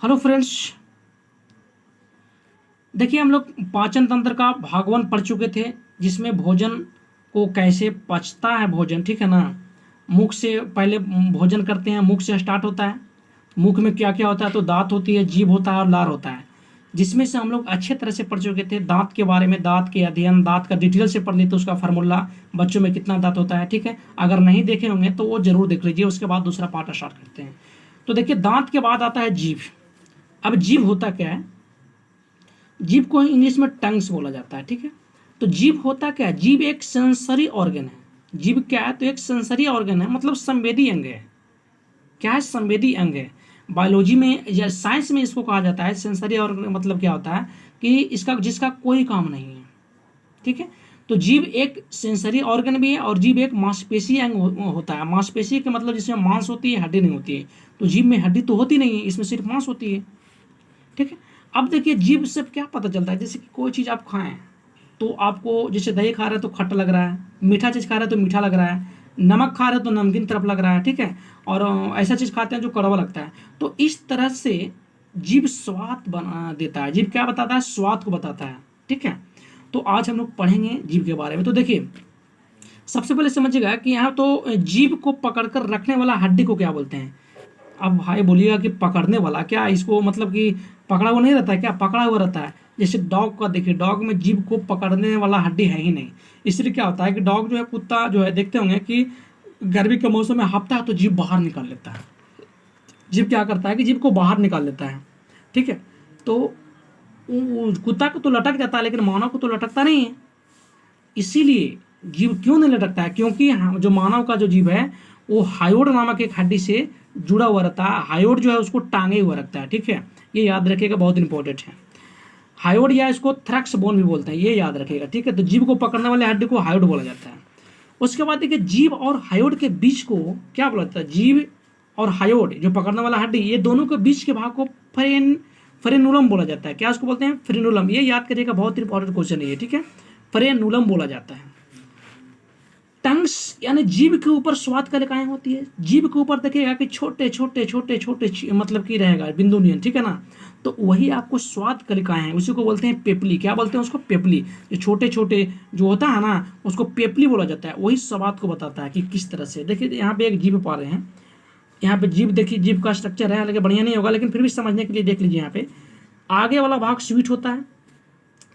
Hello friends, देखिए हम लोग पाचन तंत्र का भाग 1 पढ़ चुके थे, जिसमें भोजन को कैसे पचता है भोजन, ठीक है ना। मुख से पहले भोजन करते हैं, मुख से स्टार्ट होता है। मुख में क्या क्या होता है, तो दांत होती है, जीभ होता है और लार होता है, जिसमें से हम लोग अच्छे तरह से पढ़ चुके थे दांत के बारे में। दांत के अध्ययन, दांत का डिटेल से पढ़ लेते, उसका फार्मूला, बच्चों में कितना दांत होता है, ठीक है। अगर नहीं देखे होंगे तो वो जरूर देख लीजिए। उसके बाद दूसरा पार्ट स्टार्ट करते हैं। तो देखिए, दांत के बाद आता है जीभ। अब जीभ होता क्या है, जीभ को इंग्लिश में टंग्स बोला जाता है, ठीक है। तो जीभ होता क्या है, जीभ एक सेंसरी ऑर्गन है। जीभ क्या है, तो एक सेंसरी ऑर्गन है, मतलब संवेदी अंग है। क्या है, संवेदी अंग है। बायोलॉजी में या साइंस में इसको कहा जाता है सेंसरी ऑर्गन। मतलब क्या होता है कि इसका जिसका कोई काम नहीं है, ठीक है। तो जीभ एक सेंसरी ऑर्गन भी है और जीभ एक मांसपेशी अंग होता है। मांसपेशी के मतलब जिसमें मांस होती है, हड्डी नहीं होती है। तो जीभ में हड्डी तो होती नहीं है, इसमें सिर्फ मांस होती है, ठीक है। अब देखिए, जीभ से क्या पता चलता है, जैसे कि कोई चीज़ आप खाएं तो आपको, जैसे दही खा रहे हैं तो खट्टा लग रहा है, मीठा चीज़ खा रहे हैं तो मीठा लग रहा है, नमक खा रहे हैं तो नमकीन तरफ लग रहा है, ठीक है। और ऐसा चीज़ खाते हैं जो कड़वा लगता है। तो इस तरह से जीभ स्वाद बना देता है। जीभ क्या बताता है, स्वाद को बताता है, ठीक है। तो आज हम लोग पढ़ेंगे जीभ के बारे में। तो देखिए, सबसे पहले समझिएगा कि यहाँ तो जीभ को पकड़कर रखने वाला हड्डी को क्या बोलते हैं। अब भाई बोलिएगा कि पकड़ने वाला, क्या इसको मतलब कि पकड़ा हुआ नहीं रहता है, क्या पकड़ा हुआ रहता है। जैसे डॉग का देखिए, डॉग में जीभ को पकड़ने वाला हड्डी है ही नहीं। इसलिए क्या होता है कि डॉग जो है, कुत्ता जो है, देखते होंगे कि गर्मी के मौसम में हाँफता है तो जीभ बाहर निकाल लेता है। जीभ क्या करता है कि जीभ को बाहर निकाल लेता है, ठीक है। तो कुत्ता को तो लटक जाता है, लेकिन मानव को तो लटकता नहीं है। इसीलिए जीभ क्यों नहीं लटकता है, क्योंकि जो मानव का जो जीभ है वो हायोड नामक एक हड्डी से जुड़ा हुआ रहता है। हायोड जो है उसको टांगे हुआ रखता है, ठीक है। ये याद रखिएगा, बहुत इंपॉर्टेंट है। हायोड, या इसको थ्रैक्स बोन भी बोलते हैं, ये याद रखिएगा, ठीक है। तो जीभ को पकड़ने वाले हड्डी को हायोड बोला जाता है। उसके बाद देखिए, जीभ और हायोड के बीच को क्या बोला जाता है, जीभ और हायोड जो पकड़ने वाला हड्डी, ये दोनों के बीच के भाग को फ्रेनुलम बोला जाता है। क्या उसको बोलते हैं, फ्रेनुलम। ये याद करिएगा, बहुत इंपॉर्टेंट क्वेश्चन है ये, ठीक है। फ्रेनुलम बोला जाता है। टंग्स यानी जीभ के ऊपर स्वाद कलिकाएं होती है। जीभ के ऊपर देखिएगा कि छोटे छोटे छोटे छोटे मतलब की रहेगा बिंदु नियन, ठीक है ना। तो वही आपको स्वाद कलिकाएं हैं, उसी को बोलते हैं पेपली। क्या बोलते हैं उसको, पेपली। जो छोटे छोटे जो होता है ना, उसको पेपली बोला जाता है। वही स्वाद को बताता है कि किस तरह से। देखिए यहाँ पे एक जीभ पा रहे हैं, यहाँ पे जीभ देखिए, जीभ का स्ट्रक्चर है, हालांकि बढ़िया नहीं होगा, लेकिन फिर भी समझने के लिए देख लीजिए। यहाँ पे आगे वाला भाग स्वीट होता है।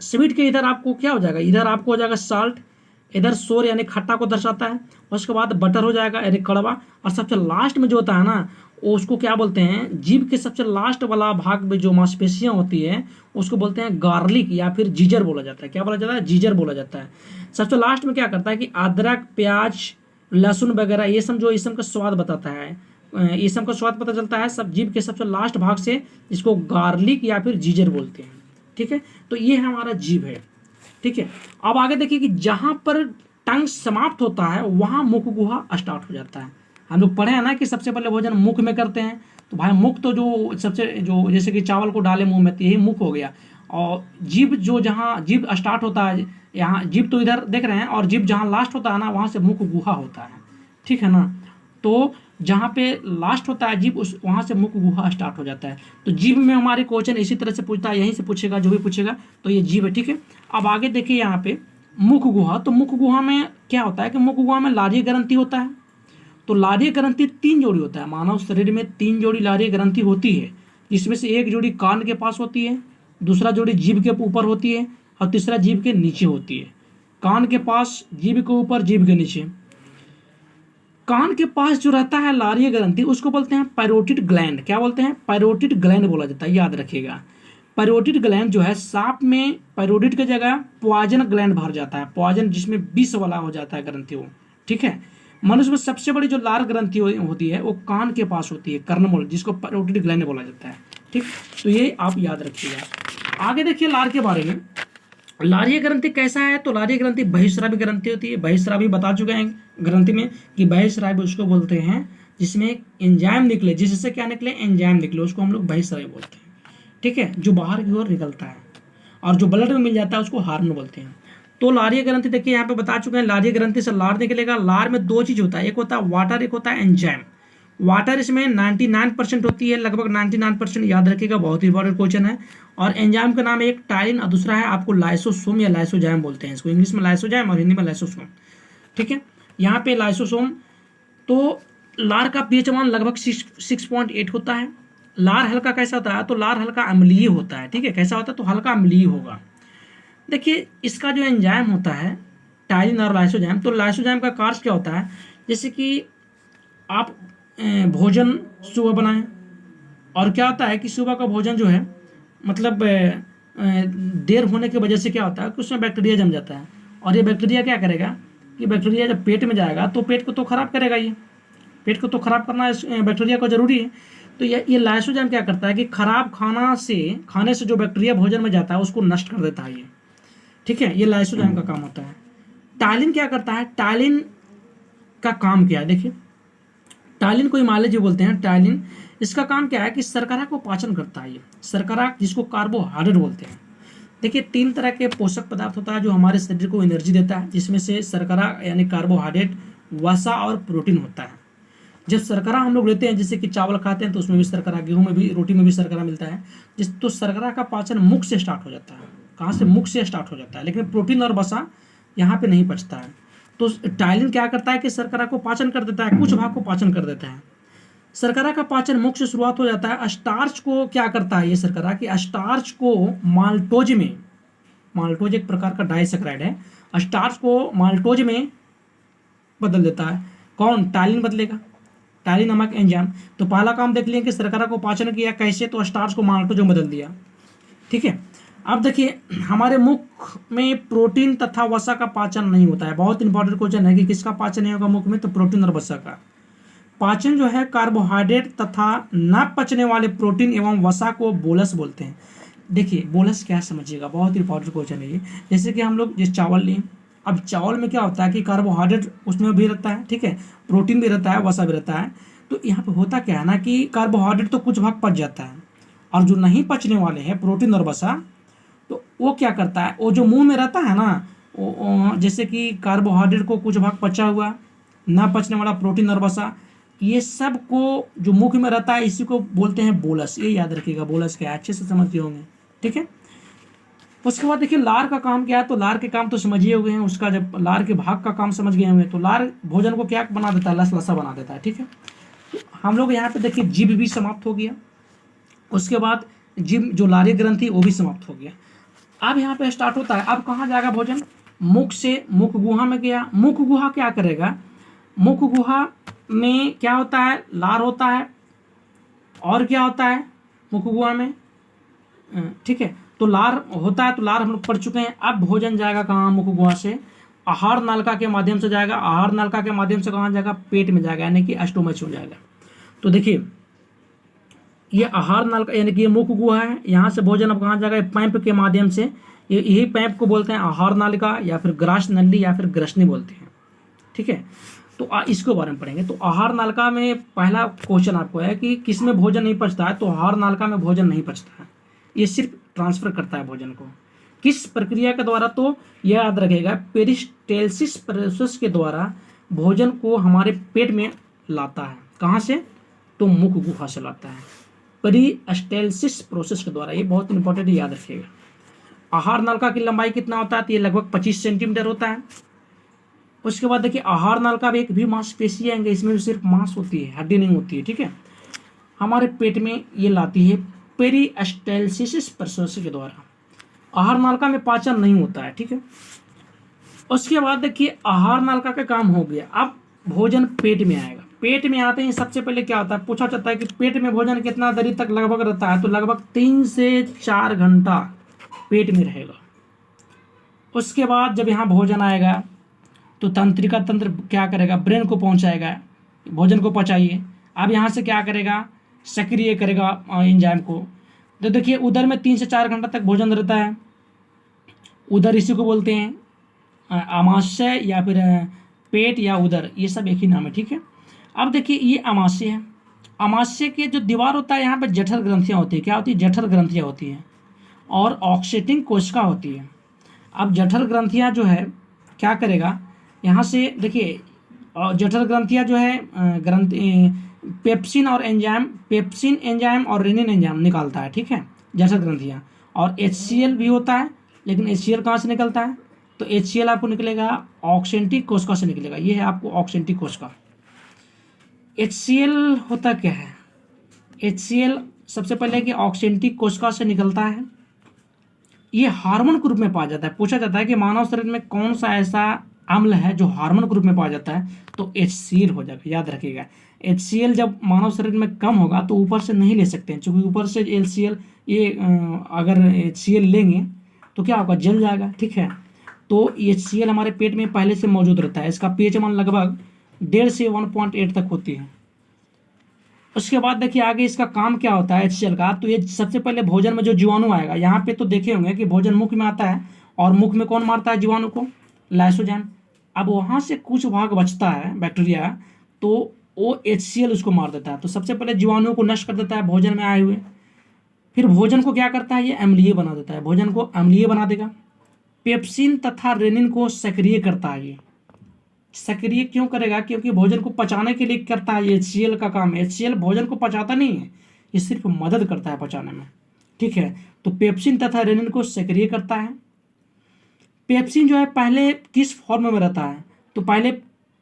स्वीट के इधर आपको क्या हो जाएगा, इधर आपको हो जाएगा साल्ट, इधर सोर यानी खट्टा को दर्शाता है। उसके बाद बटर हो जाएगा यानी कड़वा। और सबसे लास्ट में जो होता है ना, वो उसको क्या बोलते हैं, जीभ के सबसे लास्ट वाला भाग में जो मांसपेशियां होती है उसको बोलते हैं गार्लिक, या फिर जीजर बोला जाता है। क्या बोला जाता है, जीजर बोला जाता है। सबसे लास्ट में क्या करता है कि अदरक, प्याज, लहसुन वगैरह, ये सब जो इसम का स्वाद बताता है, ये सब का स्वाद पता चलता है सब जीभ के सबसे लास्ट भाग से, इसको गार्लिक या फिर जीजर बोलते हैं, ठीक है। तो ये हमारा जीभ है, ठीक है। अब आगे देखिए कि जहां पर टंग समाप्त होता है वहां मुख गुहा स्टार्ट हो जाता है। हम लोग पढ़े हैं ना कि सबसे पहले भोजन मुख में करते हैं। तो भाई मुख तो जो सबसे, जो जैसे कि चावल को डाले मुंह में, तो यही मुख हो गया। और जीभ जो, जहां जीभ स्टार्ट होता है, यहाँ जीभ तो इधर देख रहे हैं, और जीभ जहां लास्ट होता है ना, वहां से मुख गुहा होता है, ठीक है ना। तो जहाँ पे लास्ट होता है जीभ, उस वहाँ से मुख गुहा स्टार्ट हो जाता है। तो जीभ में हमारे क्वेश्चन इसी तरह से पूछता है, यहीं से पूछेगा जो भी पूछेगा। तो ये जीभ है, ठीक है। अब आगे देखिए यहाँ पे मुख गुहा। तो मुख गुहा में क्या होता है कि मुख गुहा में लारीय ग्रंथि होता है। तो लारीय ग्रंथि 3 जोड़ी होता है। मानव शरीर में 3 जोड़ी लारीय ग्रंथि होती है, जिसमें से एक जोड़ी कान के पास होती है, दूसरा जोड़ी जीभ के ऊपर होती है, और तीसरा जीभ के नीचे होती है। कान के पास, जीभ के ऊपर, जीभ के नीचे। कान के पास जो रहता है लारीय ग्रंथि, उसको बोलते हैं पैरोटिड ग्लैंड। क्या बोलते हैं, पैरोटिड ग्लैंड बोला जाता है, याद रखिएगा। पैरोटिड ग्लैंड जो है, सांप में पैरोटिड की जगह पॉइजन ग्लैंड भर जाता है। पॉइजन जिसमें विष वाला हो जाता है ग्रंथि वो, ठीक है। मनुष्य में सबसे बड़ी जो लार ग्रंथि होती है वो कान के पास होती है, कर्णमूल, जिसको पैरोटिड ग्लैंड बोला जाता है, ठीक। तो ये आप याद रखिएगा। आगे देखिए लार के बारे में। लारीय ग्रंथि कैसा है, तो लारीय ग्रंथि बहिस्रावी ग्रंथि होती है। बहिस्रावी बता चुके हैं ग्रंथि में कि बहिस्रावी उसको बोलते हैं जिसमें एंजाइम निकले, जिससे क्या निकले, एंजाइम निकले, उसको हम लोग बहिस्रावी बोलते हैं, ठीक है। जो बाहर की ओर निकलता है और जो ब्लड में मिल जाता है उसको हार्मोन बोलते हैं। तो लारीय ग्रंथि देखिए यहाँ पे बता चुके हैं, लारीय ग्रंथि से लार निकलेगा। लार में 2 चीज होता है, एक होता है वाटर, एक होता है एंजाइम। वाटर इसमें 99% होती है, लगभग 99%, याद रखिएगा, बहुत इंपॉर्टेंट क्वेश्चन है। और एंजाइम का नाम एक टायलिन और दूसरा है आपको लाइसोसोम या लाइसोजाइम बोलते हैं इसको, इंग्लिश में लाइसोजाइम और हिंदी में लाइसोसोम। ठीक है, यहाँ पे लाइसोसोम। तो लार का पीएच मान लगभग 6.8 होता है। लार हल्का कैसा होता है, तो लार हल्का अम्लीय होता है। ठीक है, कैसा होता है, तो हल्का अम्लीय होगा। देखिए इसका जो एंजाइम होता है टायलिन और लाइसोजाइम, तो लाइसोजाइम का कार्य क्या होता है, जैसे कि आप भोजन सुबह बनाएं, और क्या होता है कि सुबह का भोजन जो है मतलब देर होने की वजह से क्या होता है कि उसमें बैक्टीरिया जम जाता है, और ये बैक्टीरिया क्या करेगा कि बैक्टीरिया जब पेट में जाएगा तो पेट को तो खराब करेगा, ये पेट को तो खराब करना बैक्टीरिया को जरूरी है। तो ये लाइसोजाइम क्या करता है कि खराब खाने से जो बैक्टीरिया भोजन में जाता है उसको नष्ट कर देता है ये। ठीक है, ये लाइसोजाइम का काम होता है। टायलिन क्या करता है, टायलिन का काम क्या है, देखिए टायलिन को हिमालय बोलते हैं। टायलिन इसका काम क्या है कि शर्करा को पाचन करता है। ये शर्करा जिसको कार्बोहाइड्रेट बोलते हैं। देखिए 3 तरह के पोषक पदार्थ होता है जो हमारे शरीर को एनर्जी देता है, जिसमें से शर्करा यानी कार्बोहाइड्रेट, वसा और प्रोटीन होता है। जब शर्करा हम लोग लेते हैं, जैसे कि चावल खाते हैं तो उसमें भी शर्करा, गेहूं में भी, रोटी में भी शर्करा मिलता है। तो शर्करा का पाचन मुख से स्टार्ट हो जाता है। कहाँ से, मुख से स्टार्ट हो जाता है, लेकिन प्रोटीन और वसा यहाँ पे नहीं पचता है। तो टायलिन क्या करता है कि शर्करा को पाचन कर देता है, कुछ भाग को पाचन कर देता है। शर्करा का पाचन मुख से शुरुआत हो जाता है। स्टार्च को क्या करता है ये शर्करा, कि स्टार्च को माल्टोज में, माल्टोज एक प्रकार का डाइसैकेराइड है, स्टार्च को माल्टोज में बदल देता है। कौन, टायलिन बदलेगा, टायलिन नामक एंजाइम। तो पहला काम देख लिया कि शर्करा को पाचन किया कैसे, तो स्टार्च को माल्टोज में बदल दिया। ठीक है, अब देखिए हमारे मुख में प्रोटीन तथा वसा का पाचन नहीं होता है। बहुत इंपॉर्टेंट क्वेश्चन है कि किसका पाचन नहीं होगा मुख में, तो प्रोटीन और वसा का पाचन जो है कार्बोहाइड्रेट तथा न पचने वाले प्रोटीन एवं वसा को बोलस बोलते हैं। देखिए बोलस क्या समझिएगा, बहुत इंपॉर्टेंट क्वेश्चन है ये। जैसे कि हम लोग जिस चावल लिए, अब चावल में क्या होता है कि कार्बोहाइड्रेट उसमें भी रहता है, ठीक है, प्रोटीन भी रहता है, वसा भी रहता है। तो यहाँ पे होता क्या है ना कि कार्बोहाइड्रेट तो कुछ भाग पच जाता है, और जो नहीं पचने वाले हैं प्रोटीन और वसा, तो वो क्या करता है, वो जो मुंह में रहता है ना, जैसे कि कार्बोहाइड्रेट को कुछ भाग पचा हुआ, ना पचने वाला प्रोटीन और वसा, ये सब को जो मुख में रहता है इसी को बोलते हैं बोलस। ये याद रखिएगा, बोलस क्या है, अच्छे से समझते होंगे। ठीक है, उसके बाद देखिए लार का काम क्या है, तो लार के काम तो समझिए हुए हैं। उसका जब लार के भाग का काम समझ गए होंगे, तो लार भोजन को क्या बना देता है, लसलसा बना देता है। ठीक है, तो हम लोग यहाँ पे देखिए जीभ भी समाप्त हो गया, उसके बाद जीभ जो लारी ग्रंथि वो भी समाप्त हो गया। अब यहाँ पे स्टार्ट होता है, अब कहाँ जाएगा भोजन, मुख से मुख गुहा में गया। मुख गुहा क्या करेगा, मुख गुहा में क्या होता है, लार होता है, और क्या होता है मुख गुहा में, ठीक है, तो लार होता है, तो लार हम लोग पढ़ चुके हैं। अब भोजन जाएगा कहाँ, मुख गुहा से आहार नालिका के माध्यम से जाएगा। आहार नालिका के माध्यम से कहाँ जाएगा, पेट में जाएगा, यानी कि स्टोमच हो जाएगा। तो देखिए ये आहार नालिका यानी कि ये मुख गुहा है, यहाँ से भोजन अब कहाँ जाएगा, पैंप के माध्यम से। यही पैंप को बोलते हैं आहार नालिका, या फिर ग्रास नली, या फिर ग्रसनी बोलते हैं। ठीक है, तो इसको बारे में पढ़ेंगे। तो आहार नालिका में पहला क्वेश्चन आपको है कि किस में भोजन नहीं पचता है, तो आहार नालिका में भोजन नहीं पचता है, ये सिर्फ ट्रांसफर करता है भोजन को। किस प्रक्रिया के द्वारा, तो यह याद रखेगा, पेरिस्टाल्सिस प्रोसेस के द्वारा भोजन को हमारे पेट में लाता है। कहाँ से, तो मुख गुहा से लाता है, पेरिस्टाल्सिस प्रोसेस के द्वारा। ये बहुत इंपॉर्टेंट, याद रखिएगा। आहार नालिका की लंबाई कितना होता है, तो ये लगभग 25 सेंटीमीटर होता है। उसके बाद देखिए आहार नालिका में एक भी मांसपेशी आएंगे, इसमें भी सिर्फ मांस होती है, हड्डी नहीं होती है। ठीक है, हमारे पेट में ये लाती है पेरिस्टाल्सिस प्रोसेस के द्वारा। आहार नालिका में पाचन नहीं होता है। ठीक है, उसके बाद देखिए आहार नालिका का काम हो गया, अब भोजन पेट में आएगा। पेट में आते ही सबसे पहले क्या होता है, पूछा जाता है कि पेट में भोजन कितना देरी तक लगभग रहता है, तो लगभग 3 से 4 घंटा पेट में रहेगा। उसके बाद जब यहाँ भोजन आएगा तो तंत्रिका तंत्र क्या करेगा, ब्रेन को पहुंचाएगा, भोजन को पचाइए। अब यहाँ से क्या करेगा, सक्रिय करेगा एंजाइम को। तो देखिए उधर में 3 से 4 घंटा तक भोजन रहता है, उधर इसी को बोलते हैं आमाशय, या फिर पेट या उदर, ये सब एक ही नाम है। ठीक है, अब देखिए ये आमाशय है। आमाशय के जो दीवार होता है यहाँ पे जठर ग्रंथियाँ होती है। क्या होती है, जठर ग्रंथियाँ होती हैं, और ऑक्सीटिंग कोशिका होती है। अब जठर ग्रंथियाँ जो है क्या करेगा, यहाँ से देखिए जठर ग्रंथियाँ जो है पेप्सिन एंजाइम और रेनिन एंजाइम निकालता है, ठीक है, जठर ग्रंथियाँ। और HCl भी होता है, लेकिन HCl कहाँ से निकलता है? तो HCl आपको निकलेगा ऑक्सेंटिक कोशिका से निकलेगा। ये है आपको ऑक्सेंटिक कोशिका। HCl होता क्या है? HCl सबसे पहले कि ऑक्सेंटिक कोशिका से निकलता है। ये हार्मोन के रूप में पाया जाता है। पूछा जाता है कि मानव शरीर में कौन सा ऐसा अम्ल है जो हार्मोन के रूप में पाया जाता है, तो HCl हो जाएगा। याद रखिएगा, HCl जब मानव शरीर में कम होगा तो ऊपर से नहीं ले सकते हैं, क्योंकि ऊपर से LCl ये अगर HCl लेंगे तो क्या होगा, जल जाएगा, ठीक है। तो HCl हमारे पेट में पहले से मौजूद रहता है। इसका pH मान लगभग 1.5 से 1.8 तक होती है। उसके बाद देखिए आगे इसका काम क्या होता है HCl का। तो ये सबसे पहले भोजन में जो जीवाणु आएगा, यहाँ पे तो देखे होंगे कि भोजन मुख में आता है, और मुख में कौन मारता है जीवाणु को? लाइसोजाइम। अब वहाँ से कुछ भाग बचता है बैक्टीरिया, तो वो HCl उसको मार देता है। तो सबसे पहले जीवाणुओं को नष्ट कर देता है भोजन में आए हुए। फिर भोजन को क्या करता है, ये अम्लीय बना देता है, भोजन को अम्लीय बना देगा। पेप्सिन तथा रेनिन को सक्रिय करता है। ये सक्रिय क्यों करेगा? क्योंकि भोजन को पचाने के लिए करता है, ये HCl का काम है। HCl भोजन को पचाता नहीं है, ये सिर्फ मदद करता है पचाने में, ठीक है। तो पेप्सिन तथा रेनिन को सक्रिय करता है। पेप्सिन जो है पहले किस फॉर्म में रहता है? तो पहले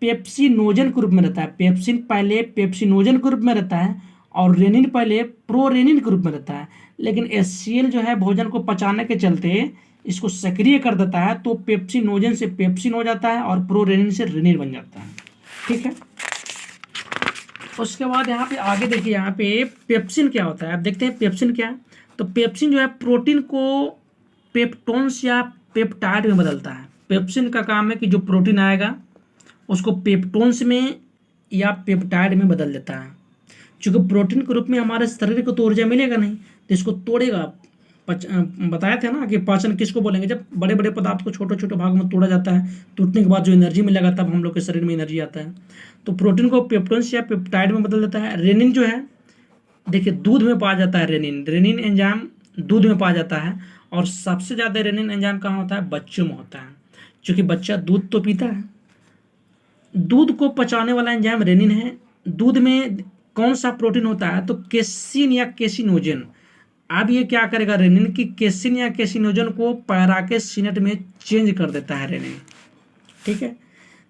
पेप्सिनोजन के रूप में रहता है। पेप्सिन पहले पेप्सिनोजन के रूप में रहता है, और रेनिन पहले प्रोरेनिन के रूप में रहता है। लेकिन HCl जो है भोजन को पचाने के चलते इसको सक्रिय कर देता है, तो पेप्सिनोजन से पेप्सिन हो जाता है और प्रोरेनिन से रेनिन बन जाता है, ठीक है। उसके बाद यहाँ पे आगे देखिए, यहाँ पे पेप्सिन क्या होता है, आप देखते हैं पेप्सिन क्या है। तो पेप्सिन जो है प्रोटीन को पेप्टोन्स या पेप्टाइड में बदलता है। पेप्सिन का काम है कि जो प्रोटीन आएगा उसको पेप्टोन्स में या पेप्टाइड में बदल देता है। क्योंकि प्रोटीन के रूप में हमारे शरीर को तो ऊर्जा मिलेगा नहीं, तो इसको तोड़ेगा। बताया था ना कि पाचन किसको बोलेंगे, जब बड़े बड़े पदार्थ को छोटे छोटे भागों में तोड़ा जाता है, टूटने के बाद जो एनर्जी मिलेगा तब हम लोग के शरीर में एनर्जी आता है। तो प्रोटीन को पेप्टोन्स या पेप्टाइड में बदल देता है। रेनिन जो है देखिए दूध में पाया जाता है। रेनिन एंजाइम दूध में पाया जाता है, और सबसे ज़्यादा रेनिन एंजाइम कहाँ होता है? बच्चों में होता है, क्योंकि बच्चा दूध तो पीता है। दूध को पचाने वाला एंजाइम रेनिन है। दूध में कौन सा प्रोटीन होता है? तो केसिन या केसिनोजन। अब ये क्या करेगा रेनिन की केसिन या केसिनोजन को पैराकेसिनेट में चेंज कर देता है रेनिन, ठीक है।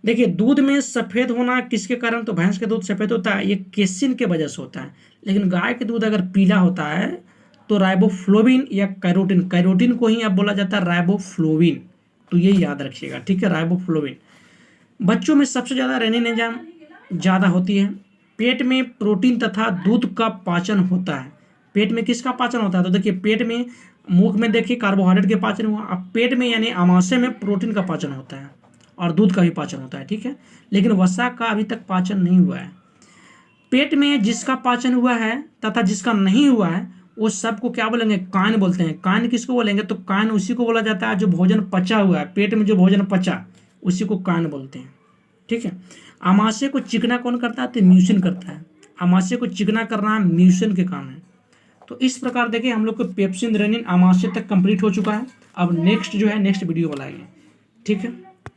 देखिए दूध में सफ़ेद होना किसके कारण? तो भैंस के दूध सफ़ेद होता है, ये केसिन के वजह से होता है। लेकिन गाय के दूध अगर पीला होता है तो राइबोफ्लोविन या कैरोटीन को ही अब बोला जाता है राइबोफ्लोविन। तो ये याद रखिएगा, ठीक है, राइबोफ्लोविन। बच्चों में सबसे ज़्यादा रेनिन एंजाइम ज़्यादा होती है। पेट में प्रोटीन तथा दूध का पाचन होता है। पेट में किसका पाचन होता है? तो देखिए पेट में, मुख में देखिए कार्बोहाइड्रेट के पाचन हुआ, अब पेट में यानी आमाशय में प्रोटीन का पाचन होता है और दूध का भी पाचन होता है, ठीक है। लेकिन वसा का अभी तक पाचन नहीं हुआ है। पेट में जिसका पाचन हुआ है तथा जिसका नहीं हुआ है वो सबको क्या बोलेंगे? कान बोलते हैं। कान किसको बोलेंगे? तो कान उसी को बोला जाता है जो भोजन पचा हुआ है, पेट में जो भोजन पचा उसी को कान बोलते हैं, ठीक है। आमाशय को चिकना कौन करता है? तो म्यूसिन करता है। आमाशय को चिकना करना म्यूसिन के काम है। तो इस प्रकार देखिए हम लोग को पेप्सिन रेनिन आमाशय तक कंप्लीट हो चुका है। अब नेक्स्ट जो है नेक्स्ट वीडियो बनाएंगे, ठीक है।